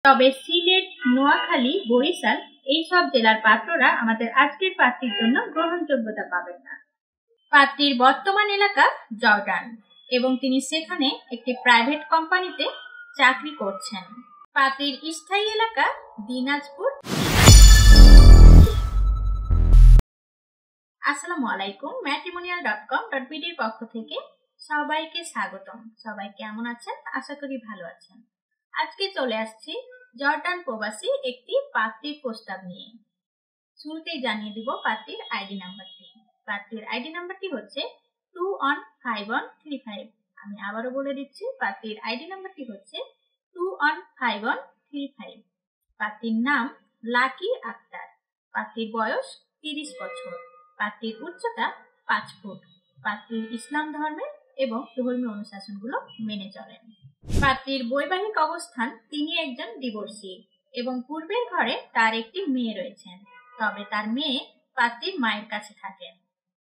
তবে সিলেট, নোয়াখালী, বরিশাল এই সব জেলার পাত্ররা আমাদের আজকের প্রার্থীর জন্য গ্রহণযোগ্যতা পাবেন না। প্রার্থীর বর্তমান এলাকা জর্ডান এবং তিনি সেখানে একটি প্রাইভেট কোম্পানিতে চাকরি করছেন। প্রার্থীর স্থায়ী এলাকা দিনাজপুর। আসসালামু আলাইকুম, matrimonial.com.bd এর পক্ষ থেকে সবাইকে স্বাগতম। সবাই কেমন আছেন? আশা করি ভালো আছেন। আজকে চলে আসছি জর্ডান প্রবাসী একটি প্রার্থীর প্রস্তাব নিয়ে। শুরুতেই জানিয়ে দিব প্রার্থীর আইডি নাম্বারটি। প্রার্থীর আইডি নাম্বারটি হচ্ছে 215135। আমি আবারও বলে দিচ্ছি, প্রার্থীর আইডি নাম্বারটি হচ্ছে 215135। প্রার্থীর নাম লাকি আক্তার। প্রার্থীর বয়স 30 বছর। প্রার্থীর উচ্চতা 5 ফুট। প্রার্থীর ইসলাম ধর্মের এবং ধর্মীয় অনুশাসনগুলো মেনে চলেন। প্রার্থীর বৈবাহিক অবস্থান, তিনি একজন ডিভোর্সি এবং পূর্বের ঘরে তার একটি মেয়ে রয়েছেন, তবে তার মেয়ে প্রার্থীর মায়ের কাছে থাকেন।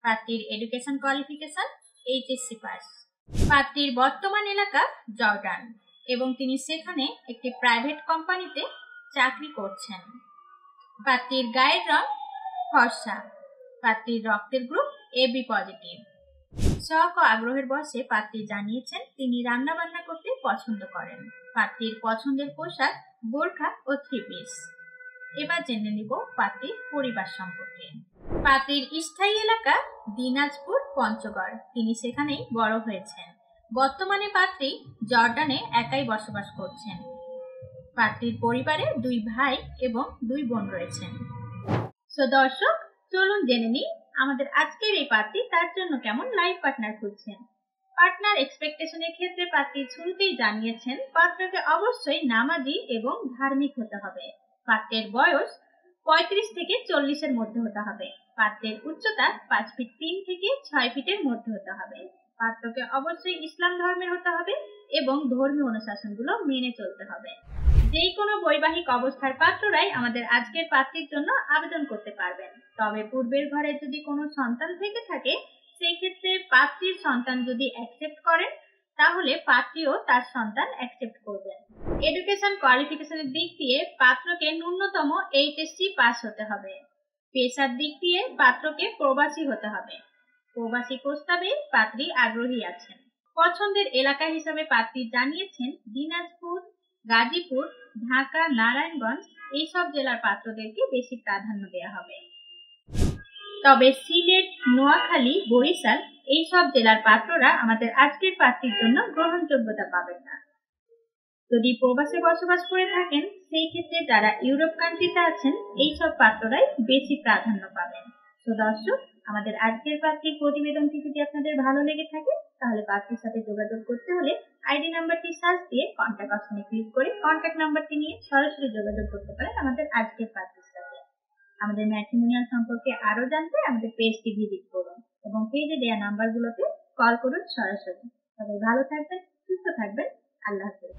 প্রার্থীর এডুকেশন কোয়ালিফিকেশন এইচএসসি পাস। প্রার্থীর বর্তমান এলাকা জর্ডান এবং তিনি সেখানে একটি প্রাইভেট কোম্পানিতে চাকরি করছেন। প্রার্থীর গায়ের রং ফর্সা। প্রার্থীর রক্তের গ্রুপ AB পজিটিভ। শখ ও আগ্রহের বয়সে প্রার্থী জানিয়েছেন তিনি রান্না বান্না করতে পছন্দ করেন। প্রার্থীর পছন্দের পোশাক বোরখা ও 3 পিস। এবার জেনে নিব প্রার্থীর পরিবার সম্পর্কে। প্রার্থীর স্থায়ী এলাকা দিনাজপুর পঞ্চগড়, তিনি সেখানেই বড় হয়েছেন। বর্তমানে প্রার্থী জর্ডানে একাই বসবাস করছেন। প্রার্থীর পরিবারে 2 ভাই এবং 2 বোন রয়েছেন। দর্শক, চলুন জেনে নিই আমাদের আজকের এই প্রার্থী তার জন্য কেমন লাইফ পার্টনার খুঁজছেন। পার্টনার এক্সপেকটেশনের ক্ষেত্রে প্রার্থী শুরুতেই জানিয়েছেন পাত্রকে অবশ্যই নামাজি এবং ধার্মিক হতে হবে। পাত্রের বয়স 35 থেকে 40 এর মধ্যে হতে হবে। পাত্রের উচ্চতা 5 ফিট 3 থেকে 6 ফিটের মধ্যে হতে হবে। পাত্রকে অবশ্যই ইসলাম ধর্মের হতে হবে এবং ধর্মীয় অনুশাসনগুলো মেনে চলতে হবে। যে কোনো বৈবাহিক অবস্থার পাত্ররাই আমাদের আজকের প্রার্থীর জন্য আবেদন করতে পারবেন। তবে পূর্বের ঘরে যদি কোনো সন্তান থেকে থাকে, সেই ক্ষেত্রে প্রার্থীর সন্তান যদি অ্যাকসেপ্ট করেন, তাহলে প্রার্থীও তার সন্তান অ্যাকসেপ্ট করবেন। এডুকেশন কোয়ালিফিকেশনের দিক দিয়ে পাত্রকে ন্যূনতম এইচএসসি পাস হতে হবে। পেশার দিক দিয়ে পাত্রকে প্রবাসী হতে হবে। প্রবাসী প্রস্তাবে প্রার্থী আগ্রহী আছেন। পছন্দের এলাকা হিসাবে প্রার্থী জানিয়েছেন দিনাজপুর, গাজীপুর, ঢাকা, নারায়ণগঞ্জ এইসব জেলার পাত্রদেরকে বেশি প্রাধান্য দেওয়া হবে। তবে সিলেট, নোয়াখালী, বরিশাল এইসব জেলার পাত্ররা আমাদের আজকের প্রার্থীর জন্য গ্রহণযোগ্যতা পাবেন না। যদি প্রবাসে বসবাস করে থাকেন, সেই ক্ষেত্রে যারা ইউরোপ কান্ট্রিতে আছেন এইসব পাত্ররাই বেশি প্রাধান্য পাবেন। দর্শক, আমাদের আজকের প্রার্থীর প্রতিবেদনটি যদি আপনাদের ভালো লেগে থাকে, তাহলে প্রার্থীর সাথে যোগাযোগ করতে হলে আইডি নাম্বারটি সার্চ দিয়ে কন্ট্যাক্ট অপশনে ক্লিক করে কন্ট্যাক্ট নাম্বারটি নিয়ে সরাসরি যোগাযোগ করতে পারেন আমাদের আজকের প্রার্থীর সাথে। আমাদের ম্যাট্রিমোনিয়াল সম্পর্কে আরো জানতে আমাদের পেজটি ভিজিট করুন এবং পেজে দেওয়া নাম্বারগুলোতে কল করুন সরাসরি। সবাই ভালো থাকবেন, সুস্থ থাকবেন। আল্লাহ হাফেজ।